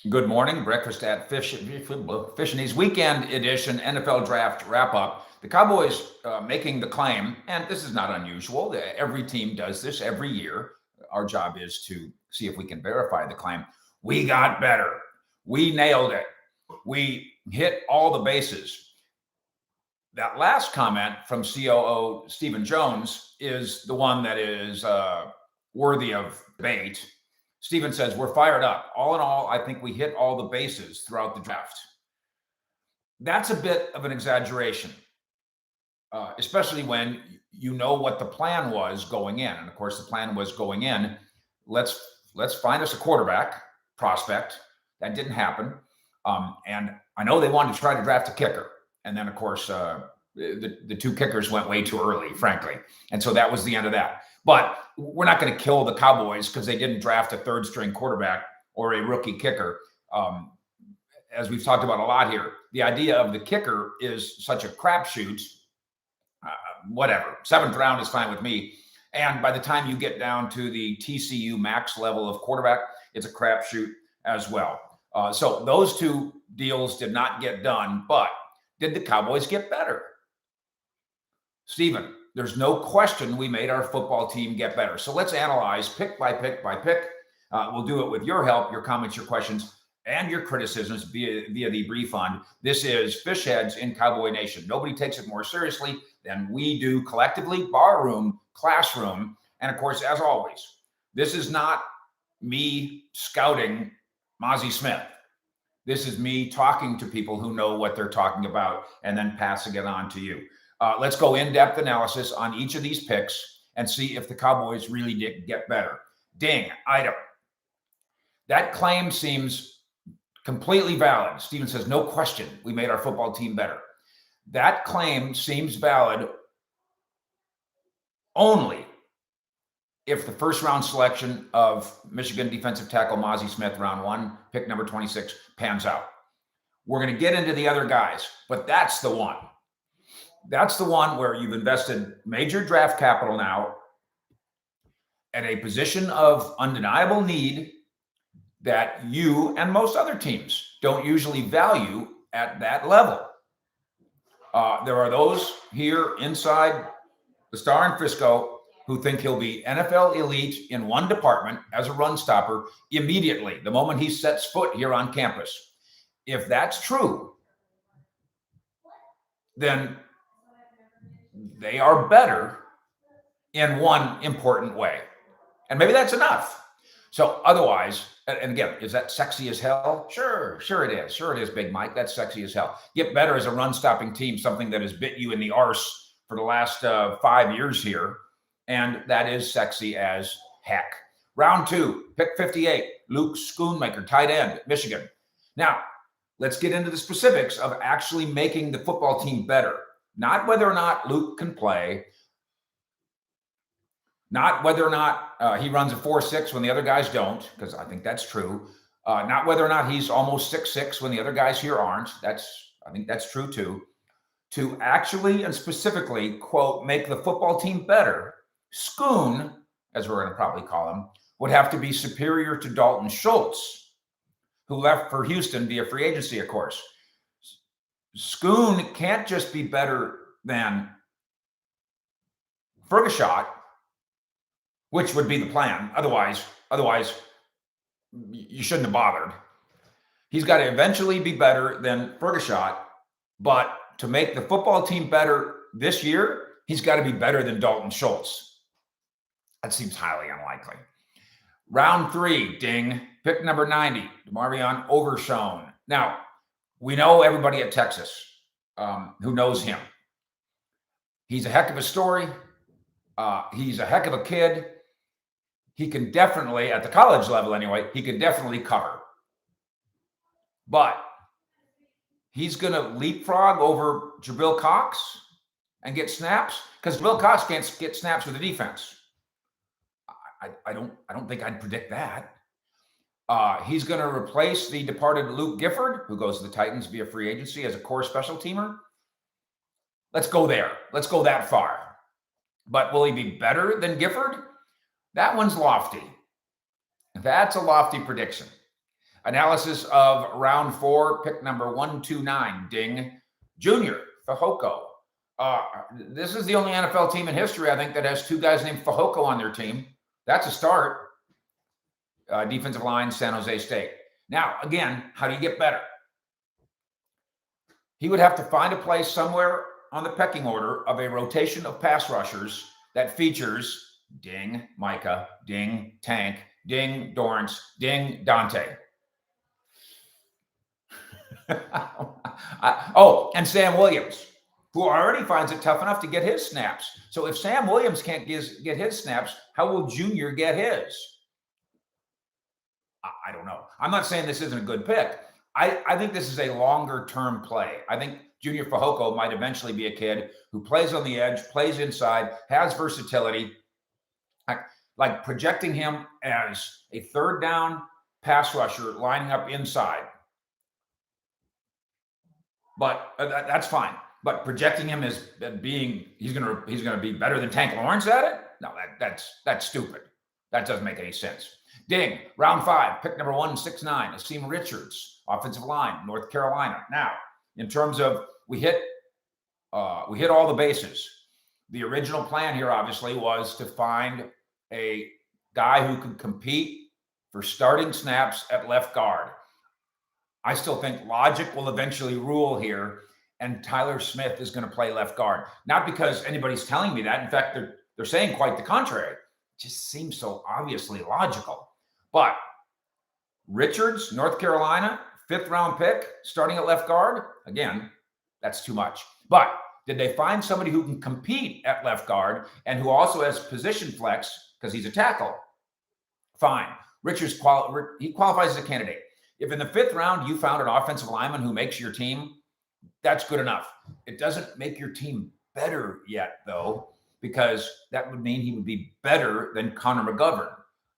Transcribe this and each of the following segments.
Good morning. Breakfast at Fish and E's weekend edition NFL draft wrap up. The Cowboys making the claim, and this is not unusual. Every team does this every year. Our job is to see if we can verify the claim. We got better. We nailed it. We hit all the bases. That last comment from COO Stephen Jones is the one that is worthy of debate. Stephen says, we're fired up. All in all, I think we hit all the bases throughout the draft. That's a bit of an exaggeration, especially when you know what the plan was going in. And of course, the plan was going in, let's find us a quarterback prospect. That didn't happen. And I know they wanted to try to draft a kicker. And then, of course, the two kickers went way too early, frankly. And so that was the end of that. But we're not going to kill the Cowboys because they didn't draft a third string quarterback or a rookie kicker. As we've talked about a lot here, the idea of the kicker is such a crapshoot. Whatever. Seventh round is fine with me. And by the time you get down to the TCU max level of quarterback, it's a crapshoot as well. So those two deals did not get done. But did the Cowboys get better? Stephen, there's no question we made our football team get better. So let's analyze pick by pick by pick. We'll do it with your help, your comments, your questions, and your criticisms via the Brief Fund. This is Fish Heads in Cowboy Nation. Nobody takes it more seriously than we do collectively, barroom, classroom. And of course, as always, this is not me scouting Mozzie Smith. This is me talking to people who know what they're talking about and then passing it on to you. Let's go in-depth analysis on each of these picks and see if the Cowboys really did get better. Ding, item. That claim seems completely valid. Stephen says, no question, we made our football team better. That claim seems valid only if the first round selection of Michigan defensive tackle Mozzie Smith, round 1, pick number 26, pans out. We're going to get into the other guys, but that's the one. That's the one where you've invested major draft capital now at a position of undeniable need that you and most other teams don't usually value at that level. There are those here inside the Star in Frisco who think he'll be NFL elite in one department as a run stopper immediately, the moment he sets foot here on campus. If that's true, then they are better in one important way. And maybe that's enough. So otherwise, and again, is that sexy as hell? Sure it is. Sure it is, Big Mike. That's sexy as hell. Get better as a run-stopping team, something that has bit you in the arse for the last 5 years here. And that is sexy as heck. Round 2, pick 58, Luke Schoonmaker, tight end, Michigan. Now, let's get into the specifics of actually making the football team better. Not whether or not Luke can play, not whether or not he runs a 4.6 when the other guys don't, because I think that's true. Not whether or not he's almost 6'6 when the other guys here aren't. I think that's true too. To actually and specifically, quote, make the football team better, Schoon, as we're going to probably call him, would have to be superior to Dalton Schultz, who left for Houston via free agency, of course. Schoon can't just be better than Ferguson, which would be the plan. Otherwise, you shouldn't have bothered. He's got to eventually be better than Ferguson, but to make the football team better this year, he's got to be better than Dalton Schultz. That seems highly unlikely. Round 3, ding, pick number 90, DeMarvion Overshown. Now, we know everybody at Texas who knows him. He's a heck of a story. He's a heck of a kid. He can definitely, at the college level anyway, he can definitely cover. But he's going to leapfrog over Jabril Cox and get snaps? Because Jabril Cox can't get snaps with the defense. I don't think I'd predict that. He's going to replace the departed Luke Gifford, who goes to the Titans via free agency as a core special teamer. Let's go there. Let's go that far. But will he be better than Gifford? That one's lofty. That's a lofty prediction. Analysis of round 4, pick number 129, ding, Junior Fehoko. This is the only NFL team in history, I think, that has 2 guys named Fehoko on their team. That's a start. Defensive line, San Jose State. Now, again, how do you get better? He would have to find a place somewhere on the pecking order of a rotation of pass rushers that features ding, Micah, ding, Tank, ding, Dorrance, ding, Dante. And Sam Williams, who already finds it tough enough to get his snaps. So if Sam Williams can't get his snaps, how will Junior get his? I don't know. I'm not saying this isn't a good pick. I think this is a longer-term play. I think Junior Fehoko might eventually be a kid who plays on the edge, plays inside, has versatility. Like projecting him as a third down pass rusher lining up inside. But that's fine. But projecting him as being he's gonna be better than Tank Lawrence at it? No, that's stupid. That doesn't make any sense. Ding, round 5, pick number 169, Asim Richards, offensive line, North Carolina. Now, in terms of we hit all the bases. The original plan here, obviously, was to find a guy who could compete for starting snaps at left guard. I still think logic will eventually rule here, and Tyler Smith is going to play left guard. Not because anybody's telling me that. In fact, they're saying quite the contrary. It just seems so obviously logical. But Richards, North Carolina, 5th round pick, starting at left guard. Again, that's too much. But did they find somebody who can compete at left guard and who also has position flex because he's a tackle? Fine. Richards he qualifies as a candidate. If in the 5th round you found an offensive lineman who makes your team, that's good enough. It doesn't make your team better yet, though, because that would mean he would be better than Connor McGovern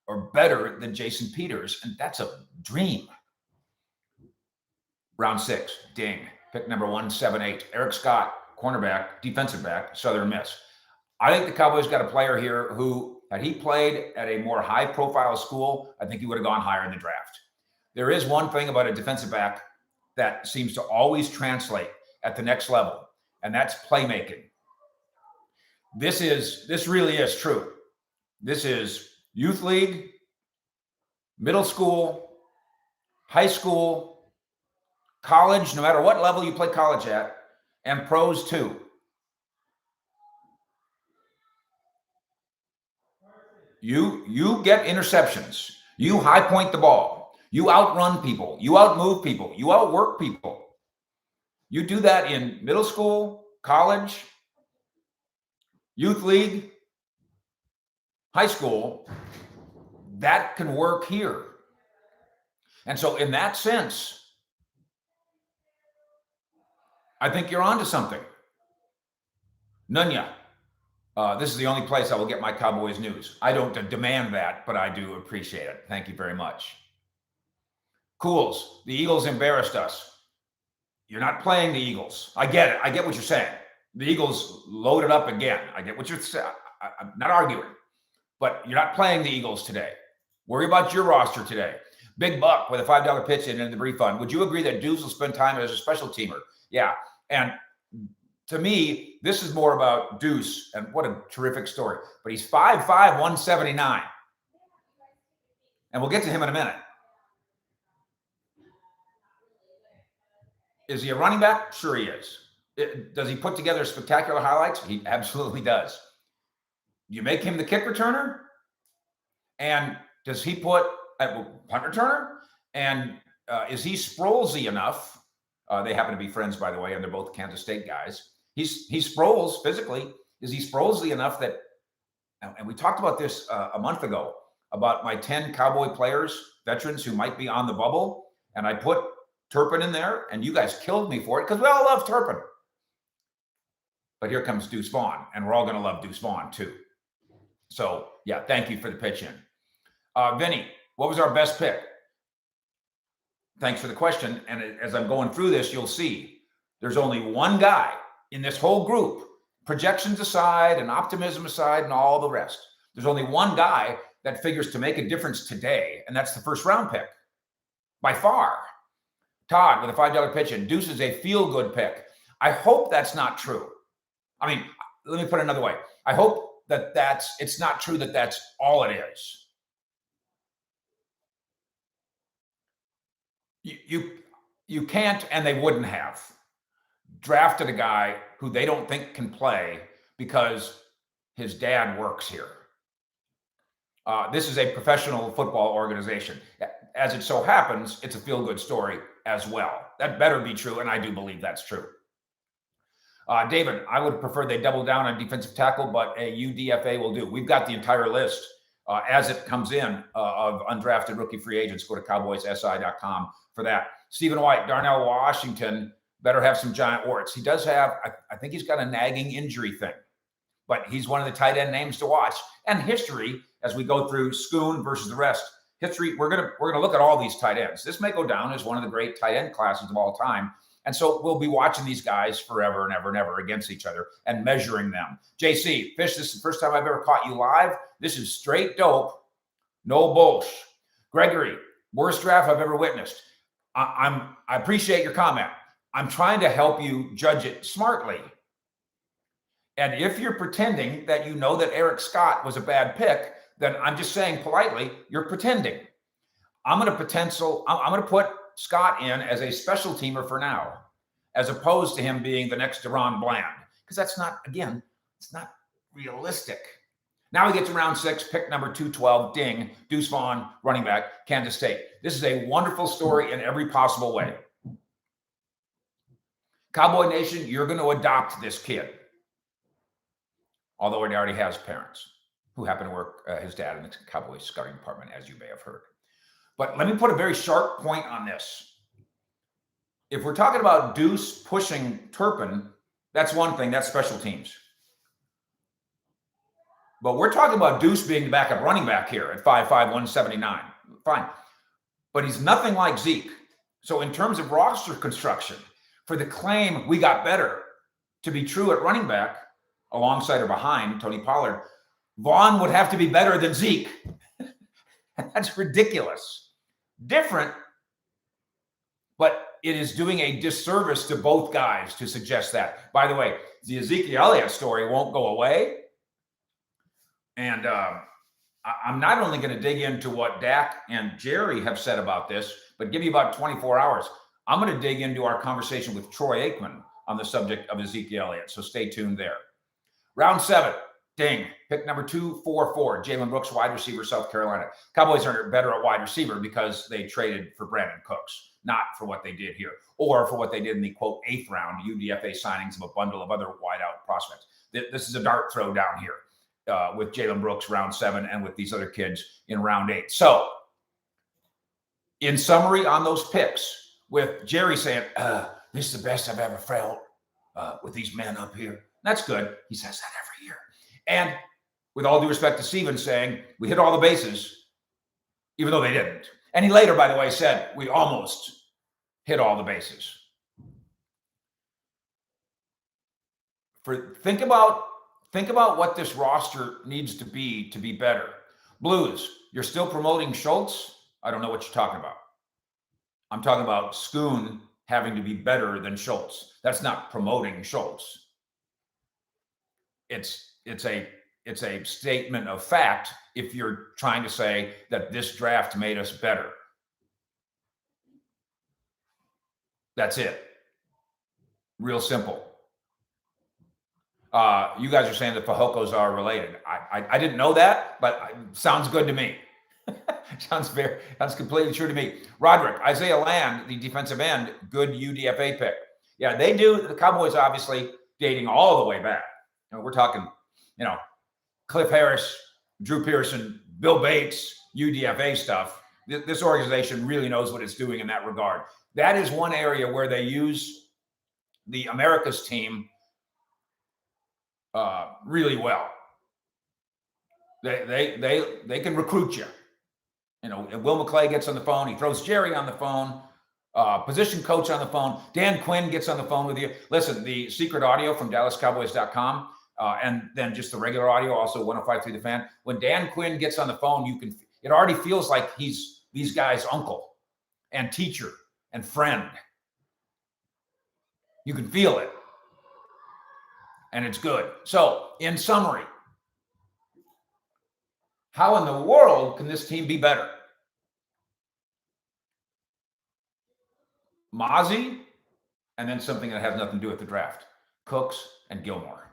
or better than Jason Peters, and that's a dream. Round 6, ding. Pick number 178, Eric Scott, cornerback, defensive back, Southern Miss. I think the Cowboys got a player here who, had he played at a more high-profile school, I think he would have gone higher in the draft. There is one thing about a defensive back that seems to always translate at the next level, and that's playmaking. This really is true. This is youth league, middle school, high school, college, no matter what level you play college at, and pros too. You get interceptions. You high point the ball. You outrun people. You outmove people. You outwork people. You do that in middle school, college, youth league, high school. That can work here. And so in that sense, I think you're onto something. Nunya. This is the only place I will get my Cowboys news. I don't demand that, but I do appreciate it. Thank you very much. Cools, the Eagles embarrassed us. You're not playing the Eagles. I get it. I get what you're saying. The Eagles loaded up again. I get what you're saying. I'm not arguing. But you're not playing the Eagles today. Worry about your roster today. Big Buck with a $5 pitch in the refund. Would you agree that Deuce will spend time as a special teamer? Yeah. And to me, this is more about Deuce, and what a terrific story. But he's 5'5", 179. And we'll get to him in a minute. Is he a running back? Sure he is. Does he put together spectacular highlights? He absolutely does. Do you make him the kick returner? And does he put a punt returner? And is he Sproulsy enough? They happen to be friends, by the way, and they're both Kansas State guys. He Sproles physically. Is he Sproulsy enough that, and we talked about this a month ago, about my 10 Cowboy players, veterans who might be on the bubble, and I put Turpin in there, and you guys killed me for it because we all love Turpin. But here comes Deuce Vaughn, and we're all going to love Deuce Vaughn too. So, yeah, thank you for the pitch in. Vinny, what was our best pick? Thanks for the question. And as I'm going through this, you'll see there's only one guy in this whole group, projections aside and optimism aside and all the rest. There's only one guy that figures to make a difference today, and that's the 1st round pick. by far. Todd with a $5 pitch in. Deuce is a feel-good pick. I hope that's not true. I mean, let me put it another way. I hope that it's not true that that's all it is. You can't, and they wouldn't have drafted a guy who they don't think can play because his dad works here. This is a professional football organization. As it so happens, it's a feel-good story as well. That better be true, and I do believe that's true. David, I would prefer they double down on defensive tackle, but a UDFA will do. We've got the entire list as it comes in of undrafted rookie free agents. Go to cowboyssi.com for that. Stephen White, Darnell Washington better have some giant warts. He does have, I think he's got a nagging injury thing, but he's one of the tight end names to watch. And history, as we go through Schoon versus the rest, history, we're gonna look at all these tight ends. This may go down as one of the great tight end classes of all time. And so we'll be watching these guys forever and ever and ever against each other and measuring them. JC, Fish, this is the first time I've ever caught you live. This is straight dope, no bullsh. Gregory, worst draft I've ever witnessed. I appreciate your comment. I'm trying to help you judge it smartly. And if you're pretending that you know that Eric Scott was a bad pick, then I'm just saying politely, you're pretending. I'm going to put Scott in as a special teamer for now, as opposed to him being the next Deron Bland, because that's not, again, it's not realistic. Now we get to round 6, pick number 212, ding, Deuce Vaughn, running back, Kansas State. This is a wonderful story in every possible way. Cowboy Nation, you're going to adopt this kid, although he already has parents who happen to work, his dad in the Cowboys scouting department, as you may have heard. But let me put a very sharp point on this. If we're talking about Deuce pushing Turpin, that's one thing, that's special teams. But we're talking about Deuce being the backup running back here at 5'5", 179. Fine. But he's nothing like Zeke. So in terms of roster construction, for the claim we got better to be true at running back, alongside or behind Tony Pollard, Vaughn would have to be better than Zeke. That's ridiculous. Different, but it is doing a disservice to both guys to suggest that. By the way, the Ezekiel Elliott story won't go away. And I'm not only going to dig into what Dak and Jerry have said about this, but give you about 24 hours. I'm going to dig into our conversation with Troy Aikman on the subject of Ezekiel Elliott. So stay tuned there. Round 7. Ding. Pick number 244, Jalen Brooks, wide receiver, South Carolina. Cowboys are better at wide receiver because they traded for Brandon Cooks, not for what they did here, or for what they did in the, quote, 8th round UDFA signings of a bundle of other wideout prospects. This is a dart throw down here with Jalen Brooks, round 7, and with these other kids in round 8. So, in summary on those picks, with Jerry saying, this is the best I've ever felt with these men up here. That's good. He says that every year. And with all due respect to Steven saying, we hit all the bases, even though they didn't. And he later, by the way, said, we almost hit all the bases. Think about what this roster needs to be better. Blues, you're still promoting Schultz? I don't know what you're talking about. I'm talking about Schoon having to be better than Schultz. That's not promoting Schultz. It's a statement of fact if you're trying to say that this draft made us better. That's it. Real simple. You guys are saying that Fajocos are related. I didn't know that, but it sounds good to me. Sounds completely true to me. Roderick, Isaiah Land, the defensive end, good UDFA pick. Yeah, they do. The Cowboys obviously dating all the way back. We're talking, Cliff Harris, Drew Pearson, Bill Bates, UDFA stuff. This organization really knows what it's doing in that regard. That is one area where they use the America's team really well. They can recruit you. Will McClay gets on the phone. He throws Jerry on the phone. Position coach on the phone. Dan Quinn gets on the phone with you. Listen, the secret audio from DallasCowboys.com, and then just the regular audio, also 105.3 The Fan. When Dan Quinn gets on the phone, it already feels like he's these guys' uncle. and teacher and friend. You can feel it. And it's good. So, in summary, how in the world can this team be better? Mozzie, and then something that has nothing to do with the draft. Cooks and Gilmore.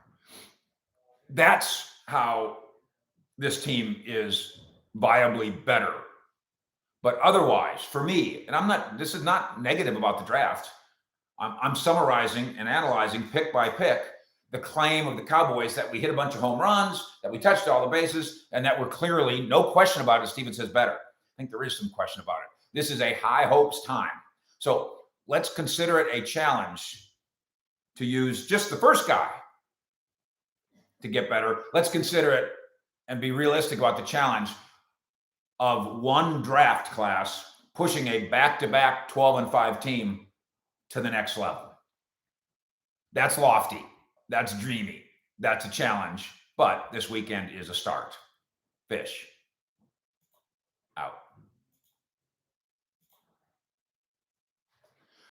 That's how this team is viably better. But otherwise, for me, and this is not negative about the draft. I'm summarizing and analyzing pick by pick the claim of the Cowboys that we hit a bunch of home runs, that we touched all the bases, and that we're clearly, no question about it, Steven says better. I think there is some question about it. This is a high hopes time. So let's consider it a challenge to use just the first guy to get better. Let's consider it and be realistic about the challenge of one draft class pushing a back-to-back 12-5 team to the next level. That's lofty. That's dreamy. That's a challenge. But this weekend is a start. Fish.